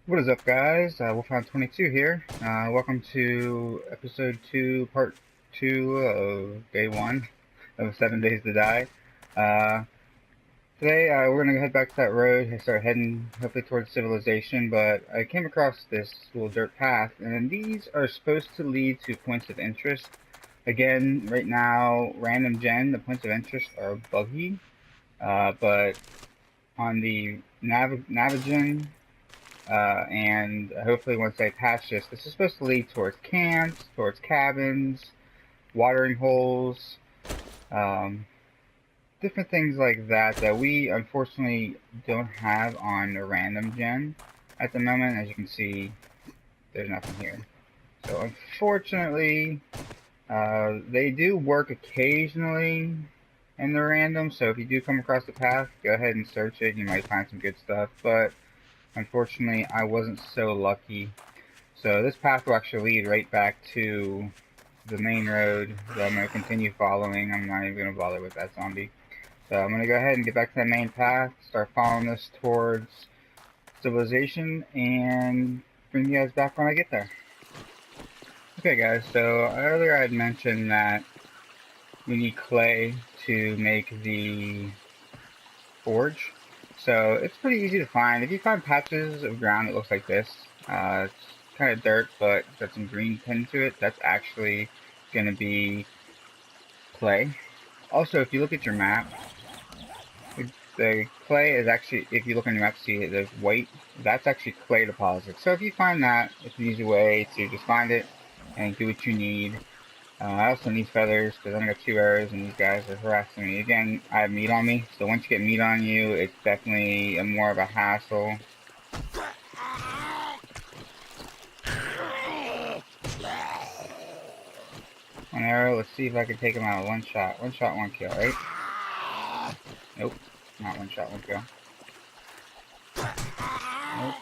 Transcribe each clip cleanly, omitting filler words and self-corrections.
What is up, guys? Wolfhound22 here. Welcome to episode 2, part 2 of day 1 of 7 Days to Die. Uh, Today, we're going to head back to that road and start heading hopefully towards civilization, but I came across this little dirt path, and these are supposed to lead to points of interest. Again, right now, random gen, the points of interest are buggy, but on the Navigen, and hopefully once I patch this is supposed to lead towards camps, towards cabins, watering holes, um, different things like that that we unfortunately don't have on the random gen at the moment. As you can see, there's nothing here. So unfortunately, they do work occasionally in the random, so if you do come across the path, go ahead and search it. You might find some good stuff, but unfortunately, I wasn't so lucky. So this path will actually lead right back to the main road that I'm going to continue following. I'm not even going to bother with that zombie. So I'm going to go ahead and get back to that main path, start following this towards civilization, and bring you guys back when I get there. Okay guys, so earlier I had mentioned that we need clay to make the forge. So it's pretty easy to find. If you find patches of ground that looks like this, it's kind of dirt, but got some green tint to it, that's actually going to be clay. Also, if you look at your map, the clay is actually, if you look on your map, see there's white, that's actually clay deposits. So if you find that, it's an easy way to just find it and do what you need. I also need feathers because I only got 2 arrows and these guys are harassing me. Again, I have meat on me, so once you get meat on you, it's definitely more of a hassle. One arrow, let's see if I can take him out with one shot. One shot, one kill, right? Nope, not one shot, one kill. Nope.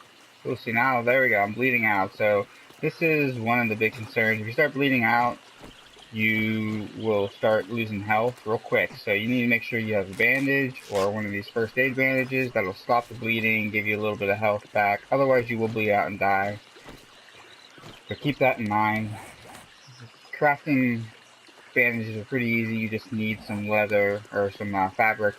We'll see now, there we go, I'm bleeding out. So this is one of the big concerns. If you start bleeding out, you will start losing health real quick. So you need to make sure you have a bandage or one of these first aid bandages that'll stop the bleeding, give you a little bit of health back. Otherwise you will bleed out and die. So keep that in mind. Crafting bandages are pretty easy. You just need some leather or some fabric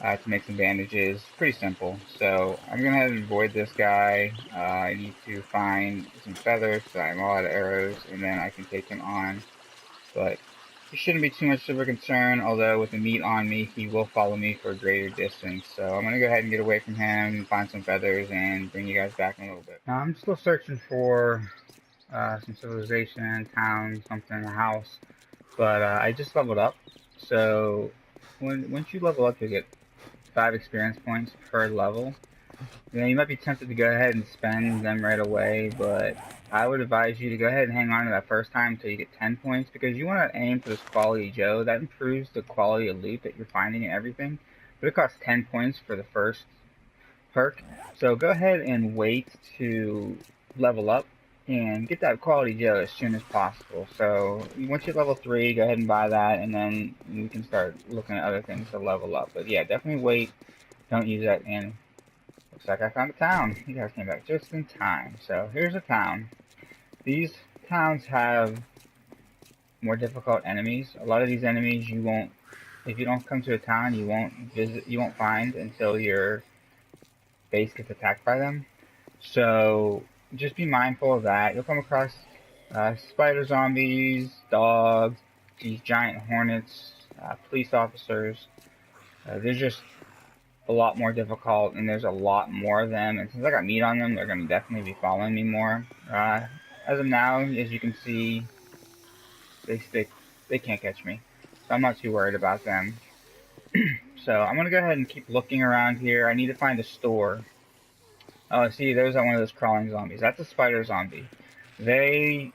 to make some bandages. Pretty simple. So I'm going to head and avoid this guy. I need to find some feathers so I have a lot of arrows and then I can take him on. But he shouldn't be too much of a concern, although with the meat on me, he will follow me for a greater distance. So I'm going to go ahead and get away from him, find some feathers, and bring you guys back in a little bit. Now, I'm still searching for some civilization, town, something, a house, but I just leveled up. So once you level up, you'll get 5 experience points per level. You know, you might be tempted to go ahead and spend them right away, but I would advise you to go ahead and hang on to that first time until you get 10 points, because you want to aim for this quality Joe. That improves the quality of loot that you're finding and everything, but it costs 10 points for the first perk. So go ahead and wait to level up and get that quality Joe as soon as possible. So once you level 3, go ahead and buy that, and then you can start looking at other things to level up. But yeah, definitely wait. Don't use that in. Looks like I found a town. You guys came back just in time. So here's a town. These towns have more difficult enemies. A lot of these enemies you won't, if you don't come to a town, you won't find until your base gets attacked by them. So just be mindful of that. You'll come across spider zombies, dogs, these giant hornets, police officers. They're just a lot more difficult, and there's a lot more of them. And since I got meat on them, they're going to definitely be following me more. As of now, as you can see, they can't catch me, so I'm not too worried about them. So I'm going to go ahead and keep looking around here. I need to find a store. Oh, see, there's one of those crawling zombies. That's a spider zombie. They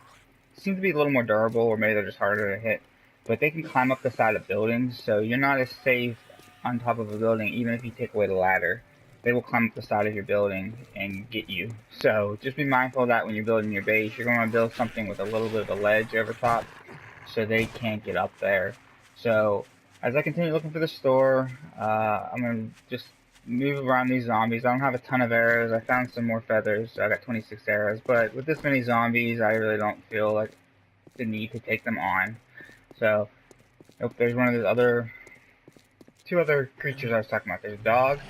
seem to be a little more durable, or maybe they're just harder to hit. But they can climb up the side of buildings, so you're not as safe on top of a building, even if you take away the ladder. They will climb up the side of your building and get you. So just be mindful of that when you're building your base. You're going to build something with a little bit of a ledge over top, so they can't get up there. So as I continue looking for the store, I'm going to just move around these zombies. I don't have a ton of arrows. I found some more feathers, so I got 26 arrows. But with this many zombies, I really don't feel like the need to take them on. So, oh, there's one of those two other creatures I was talking about. There's a dog,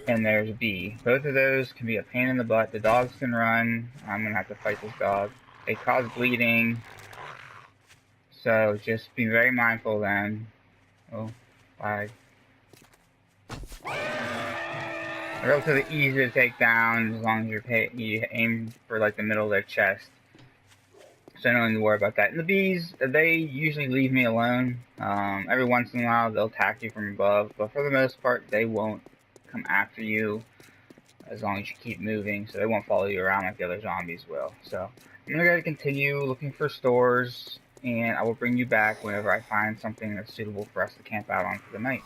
and there's a bee. Both of those can be a pain in the butt. The dogs can run. I'm gonna have to fight this dog. They cause bleeding, so just be very mindful of them. Oh, lag. They're relatively easy to take down as long as you aim for like the middle of their chest. So I don't need to worry about that. And the bees, they usually leave me alone. Every once in a while they'll attack you from above, but for the most part they won't come after you as long as you keep moving, so they won't follow you around like the other zombies will. So I'm gonna go ahead and continue looking for stores, and I will bring you back whenever I find something that's suitable for us to camp out on for the night.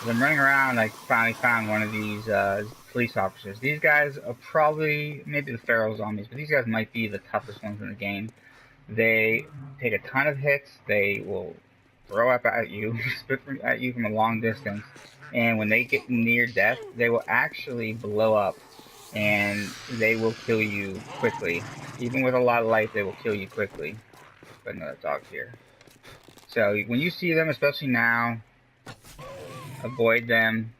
As I'm running around, I finally found one of these police officers. These guys are probably, maybe the feral zombies, but these guys might be the toughest ones in the game. They take a ton of hits. They will throw up at you, spit at you from a long distance, and when they get near death, they will actually blow up, and they will kill you quickly. Even with a lot of life, they will kill you quickly. But another dog here. So when you see them, especially now, avoid them.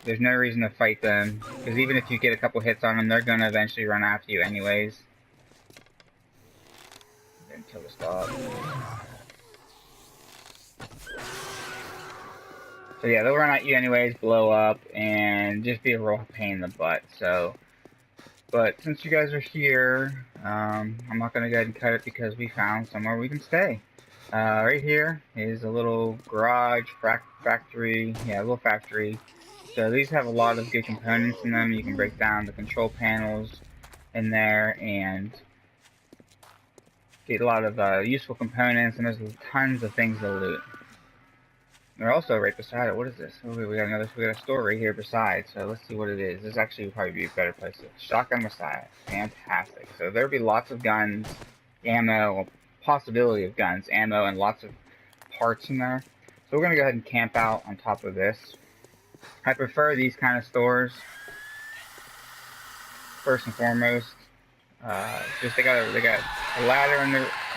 There's no reason to fight them, because even if you get a couple hits on them, they're gonna eventually run after you anyways. Then kill this dog. So yeah, they'll run at you anyways, blow up, and just be a real pain in the butt. So, but since you guys are here, I'm not gonna go ahead and cut it because we found somewhere we can stay. Right here is a little garage, factory, yeah, a little factory. So these have a lot of good components in them. You can break down the control panels in there and get a lot of useful components, and there's tons of things to loot. They're also right beside it. What is this? Oh, we got a store right here beside, so let's see what it is. This actually would probably be a better place to. Shotgun Messiah. Fantastic. So there'll be lots of guns, ammo, possibility of guns, ammo, and lots of parts in there. So we're gonna go ahead and camp out on top of this. I prefer these kind of stores. First and foremost, just they got a ladder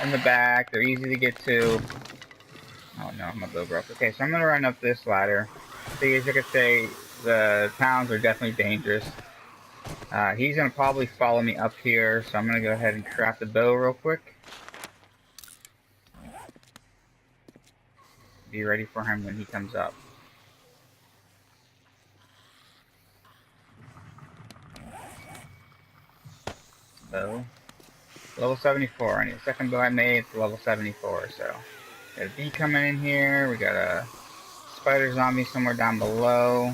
in the back. They're easy to get to. Oh no, my bow broke. Okay, so I'm gonna run up this ladder. See, as you can say, the towns are definitely dangerous. He's gonna probably follow me up here, so I'm gonna go ahead and craft the bow real quick. Be ready for him when he comes up. Bow. Level 74. I need a second bow I made for level 74, so. Got a bee coming in here. We got a spider zombie somewhere down below.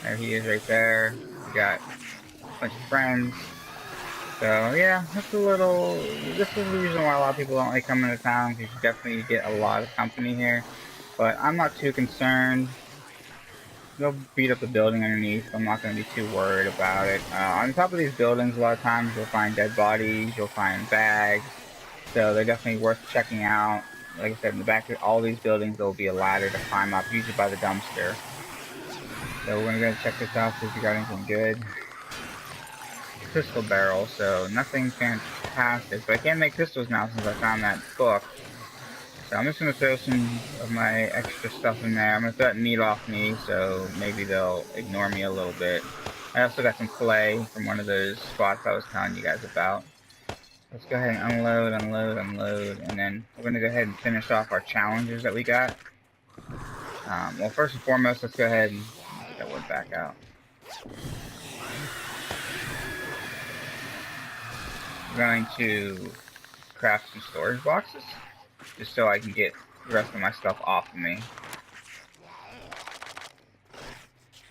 There he is right there. We got a bunch of friends. So yeah, that's this is the reason why a lot of people don't like coming to town, because you definitely get a lot of company here. But I'm not too concerned. They'll beat up the building underneath, so I'm not going to be too worried about it. On top of these buildings, a lot of times you'll find dead bodies, you'll find bags. So they're definitely worth checking out. Like I said, in the back of all these buildings, there will be a ladder to climb up, usually by the dumpster. So we're gonna go check this out, see if we got anything good. Crystal barrel, so nothing fantastic, but I can make crystals now since I found that book. So I'm just gonna throw some of my extra stuff in there. I'm gonna throw meat off me, so maybe they'll ignore me a little bit. I also got some clay from one of those spots I was telling you guys about. Let's go ahead and unload, and then we're going to go ahead and finish off our challenges that we got. Well, first and foremost, let's go ahead and get that wood back out. I'm going to craft some storage boxes, just so I can get the rest of my stuff off of me.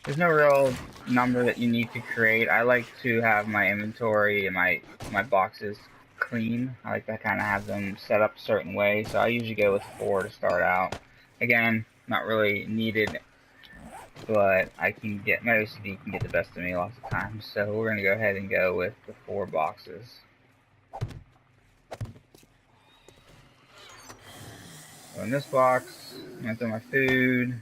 There's no real number that you need to create. I like to have my inventory and my boxes clean. I like to kind of have them set up a certain way, so I usually go with 4 to start out. Again, not really needed, but my OCD can get the best of me lots of times, so we're going to go ahead and go with the 4 boxes. So in this box, I'm gonna throw my food.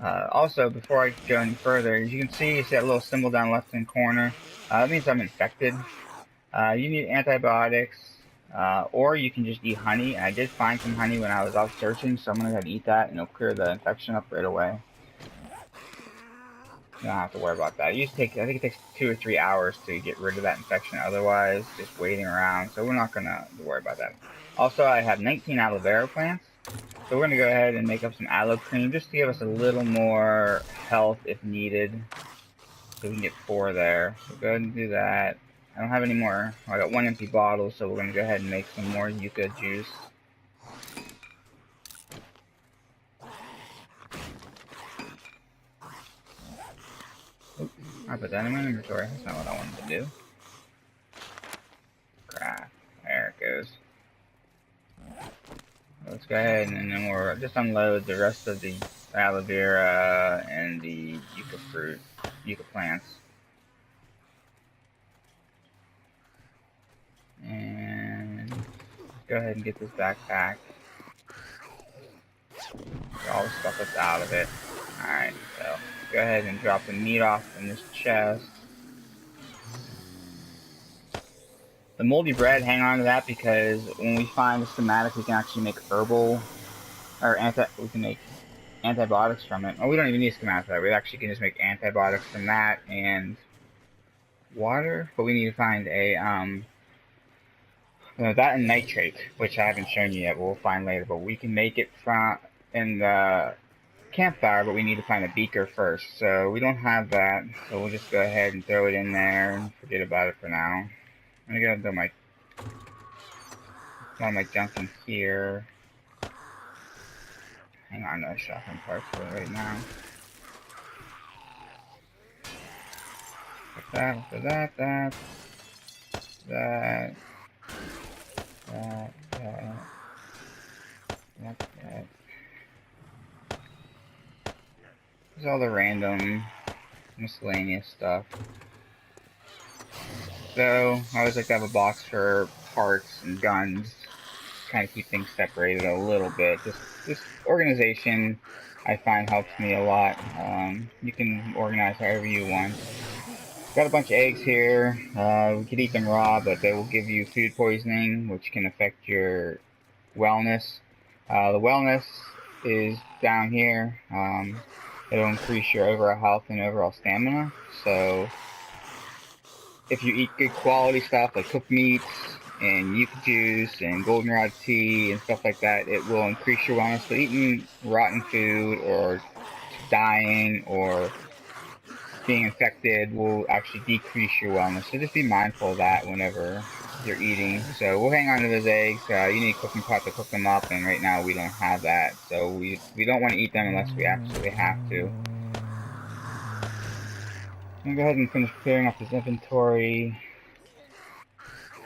Also, before I go any further, as you can see, you see that little symbol down left hand corner. That means I'm infected. You need antibiotics, or you can just eat honey. I did find some honey when I was out searching, so I'm gonna go ahead and eat that, and it'll clear the infection up right away. You don't have to worry about that. I think it takes 2 or 3 hours to get rid of that infection. Otherwise, just waiting around. So we're not gonna worry about that. Also, I have 19 aloe vera plants. So we're gonna go ahead and make up some aloe cream just to give us a little more health if needed. So we can get 4 there. So go ahead and do that. I don't have any more. I got 1 empty bottle, so we're gonna go ahead and make some more yucca juice. Oops, I put that in my inventory. That's not what I wanted to do. Crap. There it goes. Let's go ahead and then we'll just unload the rest of the aloe vera and the yucca plants. And go ahead and get this backpack. Get all the stuff that's out of it. Alright, so go ahead and drop the meat off in this chest. The moldy bread, hang on to that because when we find the schematic, we can actually make herbal, or we can make antibiotics from it. Oh, we don't even need a schematic for that. We actually can just make antibiotics from that and water. But we need to find a, that and nitrate, which I haven't shown you yet, but we'll find later. But we can make it from, in the campfire, but we need to find a beaker first. So we don't have that, so we'll just go ahead and throw it in there and forget about it for now. I'm gonna go throw all my junk in here. Hang on, no shopping parts for it right now. Put that. There's all the random miscellaneous stuff. So, I always like to have a box for parts and guns. Kind of keep things separated a little bit. This organization I find helps me a lot. You can organize however you want. Got a bunch of eggs here. We could eat them raw, but they will give you food poisoning, which can affect your wellness. The wellness is down here. It'll increase your overall health and overall stamina. So if you eat good quality stuff like cooked meats and yucca juice and goldenrod tea and stuff like that, it will increase your wellness. But eating rotten food or dying or being infected will actually decrease your wellness. So just be mindful of that whenever you're eating. So we'll hang on to those eggs. You need a cooking pot to cook them up, and right now we don't have that. So we don't want to eat them unless we absolutely have to. I'm going to go ahead and finish clearing up this inventory.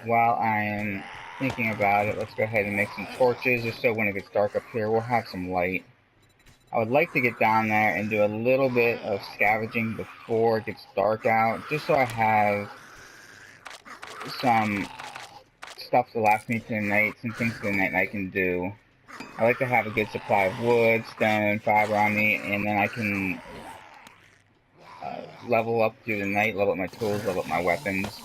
While I am thinking about it, let's go ahead and make some torches just so when it gets dark up here, we'll have some light. I would like to get down there and do a little bit of scavenging before it gets dark out, just so I have some stuff to last me to the night, some things for the night I can do. I like to have a good supply of wood, stone, fiber on me, and then I can level up through the night, level up my tools, level up my weapons.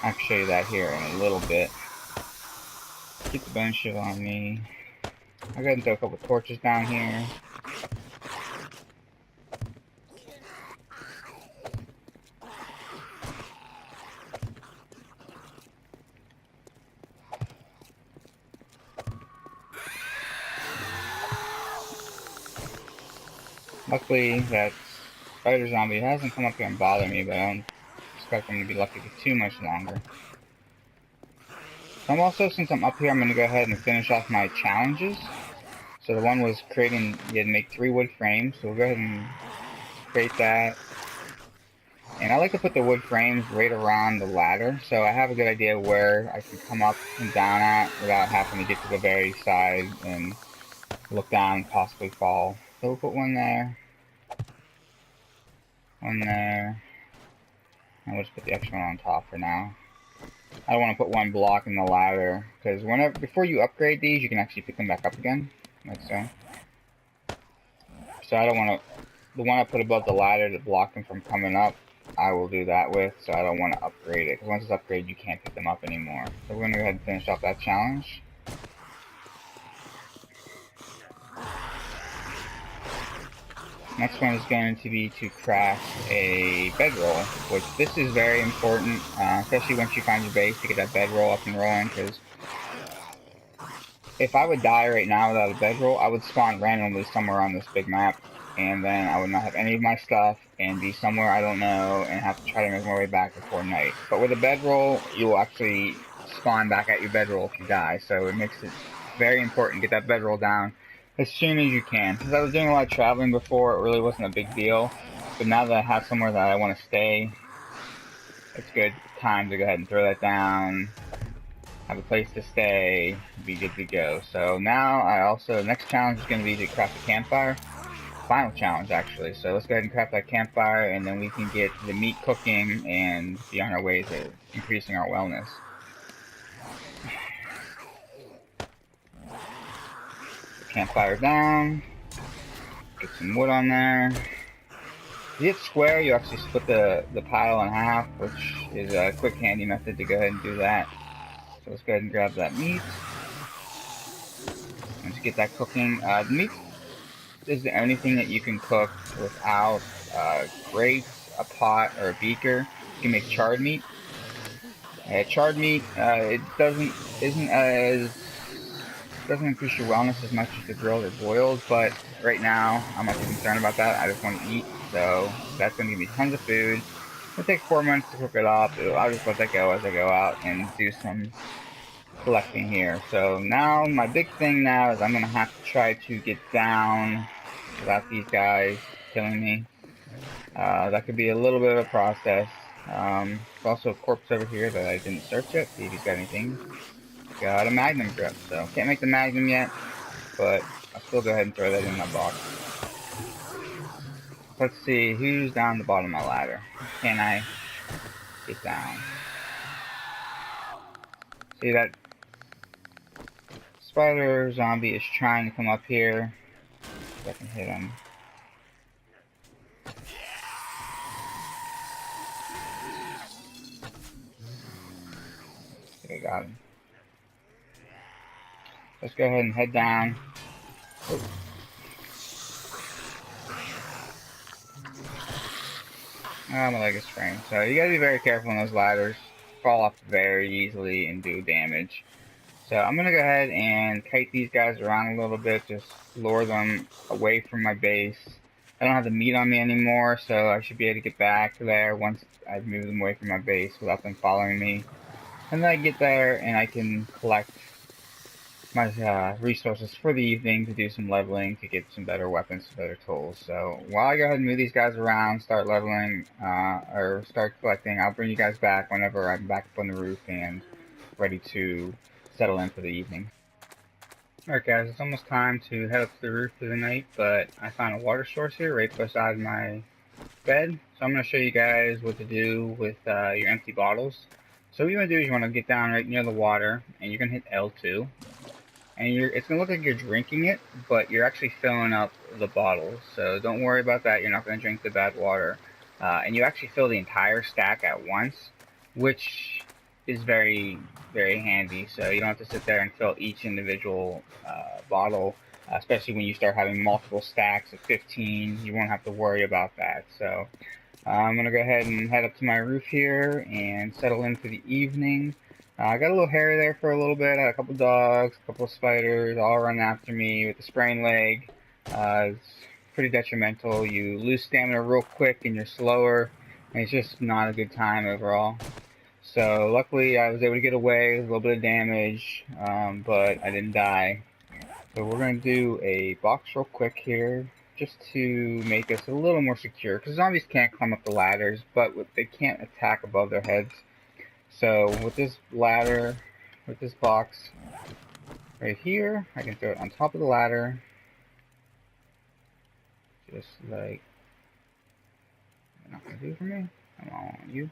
I'll show you that here in a little bit. Keep the bone shield on me. I'll go ahead and throw a couple torches down here. Luckily, that spider zombie hasn't come up here and bothered me, but I don't expect him to be lucky for too much longer. I'm also, since I'm up here, I'm going to go ahead and finish off my challenges. So the one was creating, you had to make 3 wood frames, so we'll go ahead and create that. And I like to put the wood frames right around the ladder, so I have a good idea where I can come up and down at without having to get to the very side and look down and possibly fall. So we'll put one there. One there. And we'll just put the extra one on top for now. I don't want to put one block in the ladder, because before you upgrade these, you can actually pick them back up again, like so. So I don't want to, the one I put above the ladder to block them from coming up, I will do that with, so I don't want to upgrade it, because once it's upgraded, you can't pick them up anymore. So we're going to go ahead and finish off that challenge. Next one is going to be to craft a bedroll, which this is very important, especially once you find your base, to get that bedroll up and rolling, because if I would die right now without a bedroll, I would spawn randomly somewhere on this big map, and then I would not have any of my stuff, and be somewhere I don't know, and have to try to make my way back before night. But with a bedroll, you will actually spawn back at your bedroll if you die, so it makes it very important to get that bedroll down as soon as you can. Since I was doing a lot of traveling before, it really wasn't a big deal, but now that I have somewhere that I want to stay, it's good time to go ahead and throw that down, have a place to stay, be good to go. So now next challenge is going to be to craft a campfire. Final challenge, actually. So let's go ahead and craft that campfire, and then we can get the meat cooking and be on our way to increasing our wellness. Campfire down. Get some wood on there. If you hit square, you actually split the pile in half, which is a quick, handy method to go ahead and do that. So let's go ahead and grab that meat. Let's get that cooking. The meat is the only thing that you can cook without grates, a pot, or a beaker. You can make charred meat. Charred meat, it doesn't increase your wellness as much as the grilled or boiled, but right now I'm not too concerned about that. I just want to eat, so that's going to give me tons of food. It'll take 4 months to cook it up. I'll just let that go as I go out and do some collecting here. So now my big thing now is I'm going to have to try to get down without these guys killing me. That could be a little bit of a process. There's also a corpse over here that I didn't search yet, see if he's got anything. Got a magnum grip, so can't make the magnum yet, but I'll still go ahead and throw that in my box. Let's see, who's down the bottom of my ladder? Can I get down? See, that spider zombie is trying to come up here. If I can hit him. I think I got him. Let's go ahead and head down. Oh. My leg is sprained. So you gotta be very careful on those ladders. Fall off very easily and do damage. So I'm gonna go ahead and kite these guys around a little bit, just lure them away from my base. I don't have the meat on me anymore, so I should be able to get back there once I've moved them away from my base without them following me. And then I get there and I can collect my resources for the evening to do some leveling, to get some better weapons, some better tools. So while I go ahead and move these guys around, start leveling, or start collecting, I'll bring you guys back whenever I'm back up on the roof and ready to settle in for the evening. Alright guys, it's almost time to head up to the roof for the night, but I found a water source here right beside my bed. So I'm going to show you guys what to do with your empty bottles. So what you want to do is you want to get down right near the water, and you're going to hit L2. And it's going to look like you're drinking it, but you're actually filling up the bottles. So don't worry about that. You're not going to drink the bad water. And you actually fill the entire stack at once, which is very, very handy. So you don't have to sit there and fill each individual bottle, especially when you start having multiple stacks of 15. You won't have to worry about that. So I'm going to go ahead and head up to my roof here and settle in for the evening. I got a little hairy there for a little bit. I had a couple dogs, a couple spiders, all running after me with the sprained leg. It's pretty detrimental. You lose stamina real quick and you're slower, and it's just not a good time overall. So luckily I was able to get away with a little bit of damage, but I didn't die. So we're going to do a box real quick here, just to make us a little more secure, because zombies can't climb up the ladders, but they can't attack above their heads. So with this ladder, with this box right here, I can throw it on top of the ladder, just like, you're not gonna do for me. Come on, you.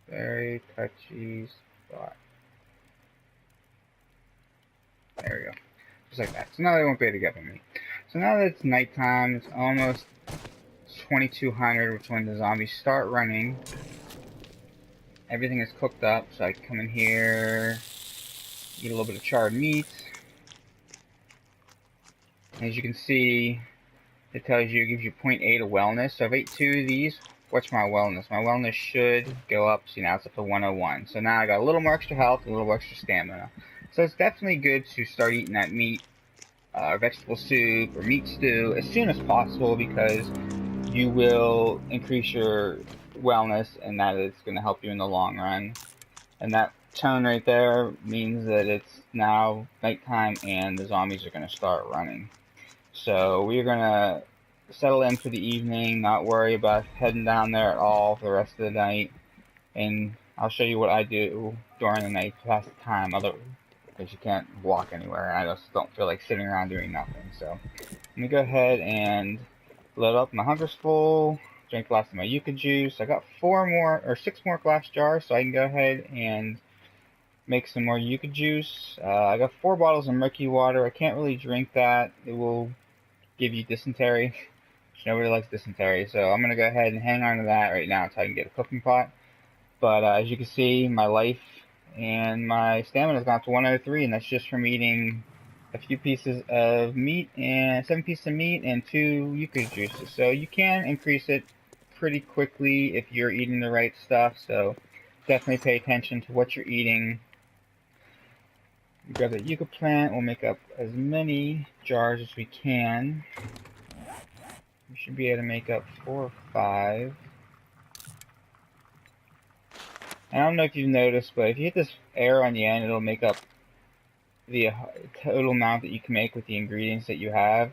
Very touchy spot. There we go. Just like that. So now they won't be able to get me. So now that it's nighttime, it's almost 2200, which when the zombies start running, everything is cooked up. So I can come in here, eat a little bit of charred meat. As you can see, it tells you, it gives you 0.8 of wellness. So I've ate 2 of these. What's my wellness? My wellness should go up. See, now it's up to 101. So now I got a little more extra health, a little extra stamina. So it's definitely good to start eating that meat, vegetable soup, or meat stew as soon as possible, because you will increase your wellness, and that is going to help you in the long run. And that tone right there means that it's now nighttime and the zombies are going to start running. So we're going to settle in for the evening, not worry about heading down there at all for the rest of the night. And I'll show you what I do during the night to pass the time, because you can't walk anywhere, and I just don't feel like sitting around doing nothing. So let me go ahead and load up. My hunger's full. Drink the last of my yucca juice. I got 6 more glass jars, so I can go ahead and make some more yucca juice. I got 4 bottles of murky water. I can't really drink that. It will give you dysentery. Nobody likes dysentery, so I'm going to go ahead and hang on to that right now until I can get a cooking pot. But as you can see, my life and my stamina has gone to 103, and that's just from eating a few pieces of meat, and 7 pieces of meat and 2 yucca juices. So you can increase it pretty quickly if you're eating the right stuff, so definitely pay attention to what you're eating. Grab the yucca plant. We'll make up as many jars as we can. We should be able to make up 4 or 5. And I don't know if you've noticed, but if you hit this arrow on the end, it'll make up the total amount that you can make with the ingredients that you have.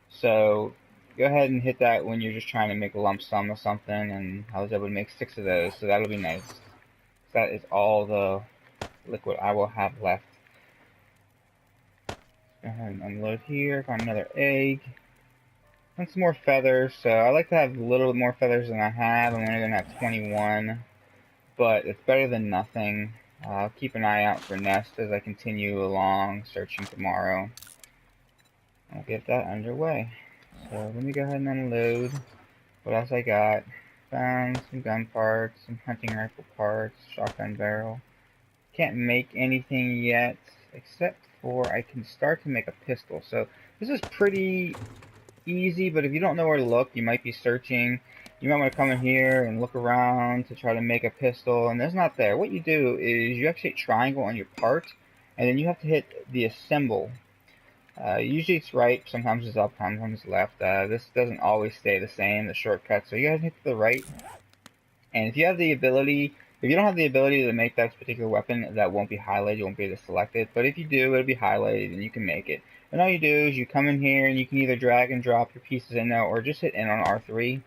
So go ahead and hit that when you're just trying to make a lump sum of something, and I was able to make 6 of those, so that'll be nice. That is all the liquid I will have left. Go ahead and unload here. Got another egg. And some more feathers. So I like to have a little bit more feathers than I have. I'm only going to have 21. But it's better than nothing. I'll keep an eye out for nests as I continue along searching tomorrow. I'll get that underway. So let me go ahead and unload. What else I got? Found some gun parts, some hunting rifle parts, shotgun barrel. Can't make anything yet, except for I can start to make a pistol. So this is pretty easy, but if you don't know where to look, you might be searching. You might want to come in here and look around to try to make a pistol, and there's not there. What you do is you actually hit triangle on your part, and then you have to hit the assemble. Usually it's right, sometimes it's up, sometimes it's left. This doesn't always stay the same, the shortcut, so you gotta hit the right. And if you have the ability, if you don't have the ability to make that particular weapon, that won't be highlighted, you won't be able to select it. But if you do, it'll be highlighted and you can make it. And all you do is you come in here and you can either drag and drop your pieces in there, or just hit N on R3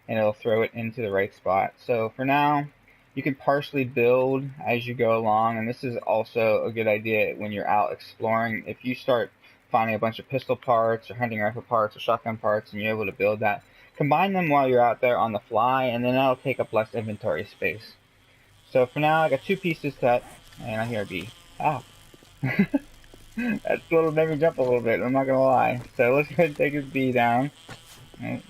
and it'll throw it into the right spot. So for now, you can partially build as you go along, and this is also a good idea when you're out exploring. If you start finding a bunch of pistol parts or hunting rifle parts or shotgun parts and you're able to build that, combine them while you're out there on the fly, and then that'll take up less inventory space. So for now, I got 2 pieces cut, and I hear a bee. Ah. That little made me jump a little bit, I'm not gonna lie. So let's go ahead and take his bee down. Oh.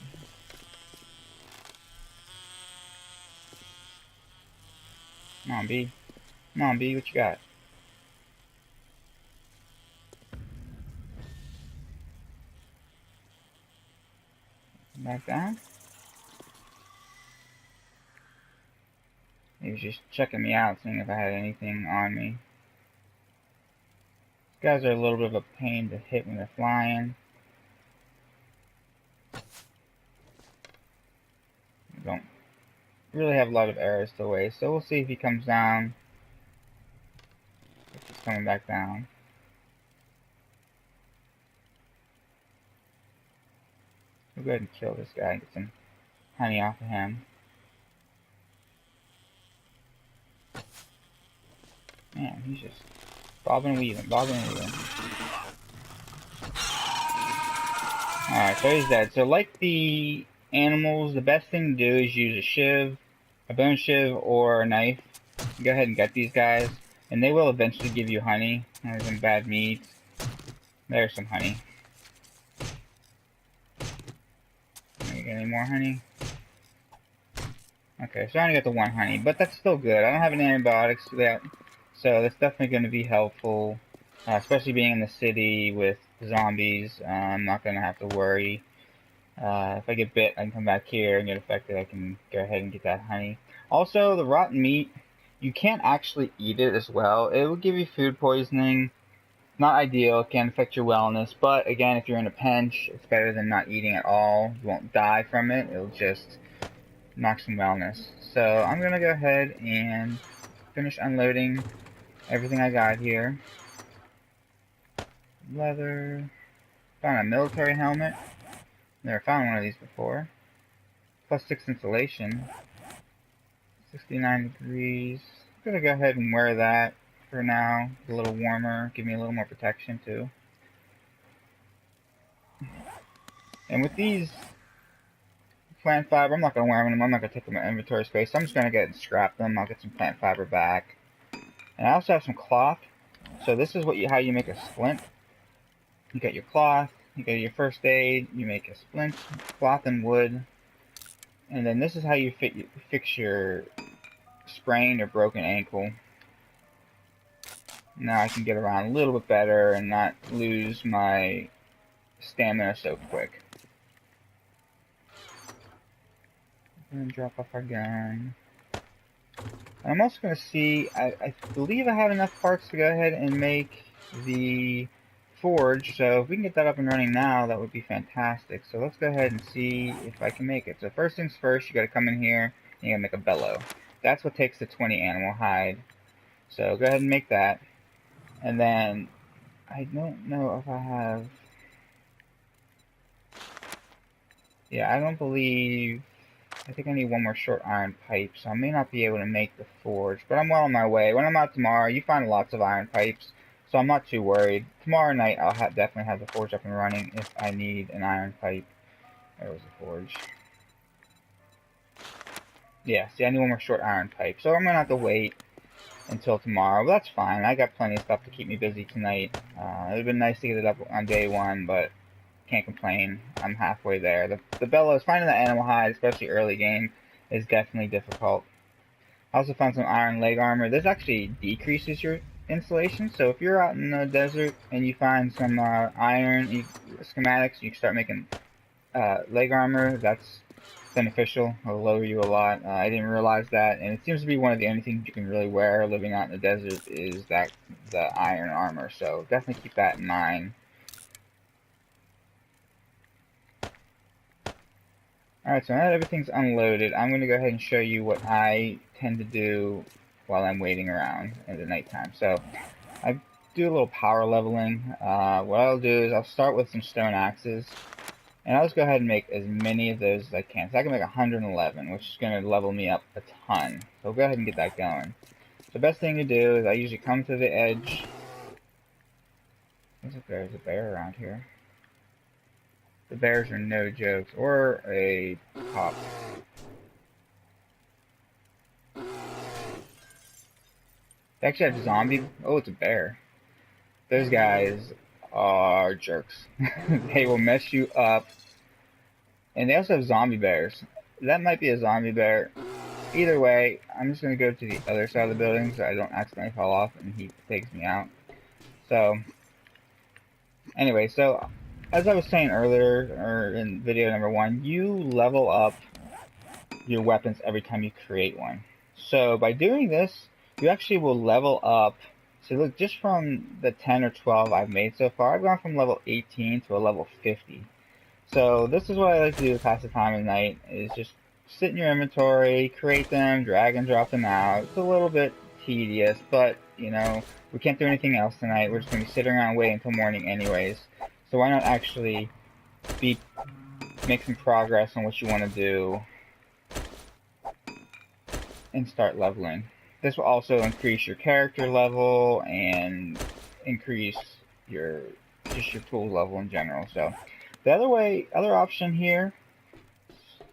Come on, bee. Come on, bee, what you got? Back down. He was just checking me out, seeing if I had anything on me. These guys are a little bit of a pain to hit when they're flying. I don't really have a lot of arrows to waste, so we'll see if he comes down. If he's coming back down. We'll go ahead and kill this guy and get some honey off of him. Man, he's just bobbing and weaving, bobbing and weaving. Alright, so he's dead. So like the animals, the best thing to do is use a shiv, a bone shiv, or a knife. go ahead and get these guys, and they will eventually give you honey. There's some bad meat. There's some honey. You get any more honey? Okay, so I only got the one honey, but that's still good. I don't have any antibiotics yet, so that's definitely going to be helpful, especially being in the city with zombies. I'm not going to have to worry. If I get bit, I can come back here and get affected. I can go ahead and get that honey. Also, the rotten meat, you can't actually eat it as well. It will give you food poisoning. Not ideal. It can affect your wellness, but again, if you're in a pinch, it's better than not eating at all. You won't die from it. It'll just knock some wellness. So I'm gonna go ahead and finish unloading everything I got here. Leather. Found a military helmet. Never found one of these before. +6 insulation. 69 degrees. I'm gonna go ahead and wear that for now. It's a little warmer. Give me a little more protection too. And with these plant fiber, I'm not going to wear them. I'm not going to take them in inventory space. So I'm just going to get and scrap them. I'll get some plant fiber back. And I also have some cloth. So this is how you make a splint. You get your cloth. You get your first aid. You make a splint, cloth and wood. And then this is how you fix your sprained or broken ankle. Now I can get around a little bit better and not lose my stamina so quick. And drop off our gun. And I'm also going to see, I believe I have enough parts to go ahead and make the forge, so if we can get that up and running now, that would be fantastic. So let's go ahead and see if I can make it. So first things first, you got to come in here and you got to make a bellow. That's what takes the 20 animal hide. So go ahead and make that. And then, I don't know if I have... Yeah, I don't believe... I think I need one more short iron pipe, so I may not be able to make the forge, but I'm well on my way. When I'm out tomorrow, you find lots of iron pipes, so I'm not too worried. Tomorrow night, I'll definitely have the forge up and running if I need an iron pipe. There was the forge. Yeah, see, I need one more short iron pipe, so I'm going to have to wait until tomorrow, but that's fine. I got plenty of stuff to keep me busy tonight. It would have been nice to get it up on day one, but can't complain. I'm halfway there. The bellows, finding the animal hide, especially early game, is definitely difficult. I also found some iron leg armor. This actually decreases your insulation, so if you're out in the desert and you find some iron schematics, you can start making leg armor. That's beneficial. It'll lower you a lot. I didn't realize that, and it seems to be one of the only things you can really wear living out in the desert is the iron armor, so definitely keep that in mind. Alright, so now that everything's unloaded, I'm going to go ahead and show you what I tend to do while I'm waiting around in the nighttime. So, I do a little power leveling. What I'll do is I'll start with some stone axes, and I'll just go ahead and make as many of those as I can. So I can make 111, which is going to level me up a ton. So go ahead and get that going. So the best thing to do is I usually come to the edge. Looks like there's a bear around here. The bears are no jokes, or a cop. They actually have zombie. Oh, it's a bear. Those guys are jerks. They will mess you up. And they also have zombie bears. That might be a zombie bear. Either way, I'm just going to go to the other side of the building so I don't accidentally fall off and he takes me out. So, anyway, so as I was saying earlier, or in video number 1, you level up your weapons every time you create one. So by doing this, you actually will level up. So look, just from the 10 or 12 I've made so far, I've gone from level 18 to a level 50. So this is what I like to do to pass the time at night, is just sit in your inventory, create them, drag and drop them out. It's a little bit tedious, but, you know, we can't do anything else tonight. We're just going to be sitting around waiting until morning anyways. So why not actually make some progress on what you want to do and start leveling. This will also increase your character level and increase your tool level in general. So the other option here,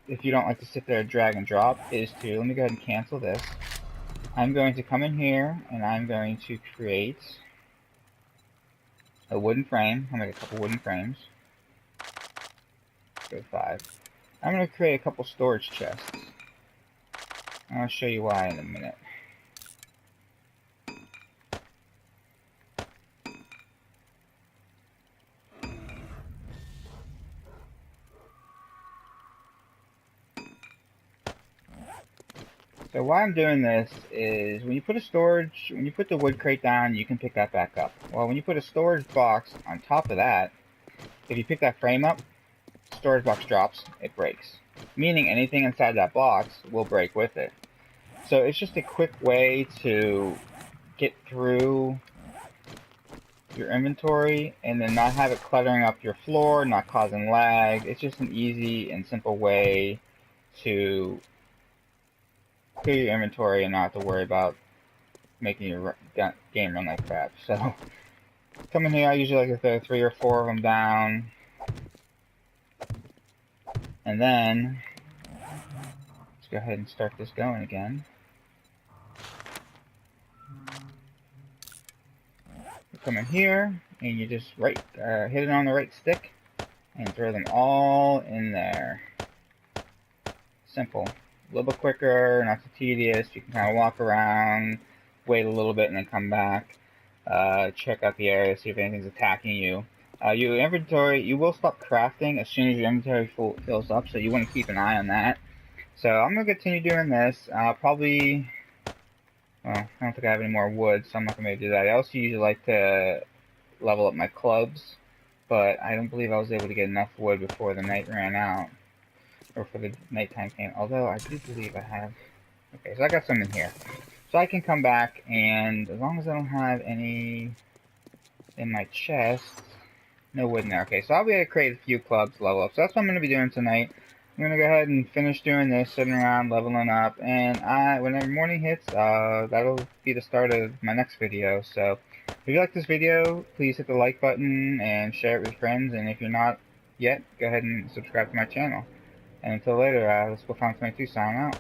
if you don't like to sit there and drag and drop, is to, let me go ahead and cancel this. I'm going to come in here and I'm going to create a wooden frame. I'll make a couple wooden frames. Go 5. I'm going to create a couple storage chests. I'll show you why in a minute. So why I'm doing this is when you put the wood crate down, you can pick that back up. Well, when you put a storage box on top of that, if you pick that frame up, storage box drops, it breaks. Meaning anything inside that box will break with it. So it's just a quick way to get through your inventory and then not have it cluttering up your floor, not causing lag. It's just an easy and simple way to clear your inventory and not have to worry about making your game run like crap. So come in here, I usually like to throw 3 or 4 of them down, and then let's go ahead and start this going again. You come in here and you just hit it on the right stick and throw them all in there. Simple. A little bit quicker, not so tedious. You can kind of walk around, wait a little bit, and then come back. Check out the area, see if anything's attacking you. Your inventory, you will stop crafting as soon as your inventory fills up, so you want to keep an eye on that. So I'm going to continue doing this. Probably, well, I don't think I have any more wood, so I'm not going to do that. I also usually like to level up my clubs, but I don't believe I was able to get enough wood before the night ran out. Or for the nighttime came, although I do believe I have. Okay, so I got some in here. So I can come back, and as long as I don't have any in my chest, no wood in there. Okay, so I'll be able to create a few clubs, level up. So that's what I'm going to be doing tonight. I'm going to go ahead and finish doing this, sitting around, leveling up, and whenever morning hits, that'll be the start of my next video. So if you like this video, please hit the like button and share it with friends, and if you're not yet, go ahead and subscribe to my channel. And until later, let's go find 22, sign out.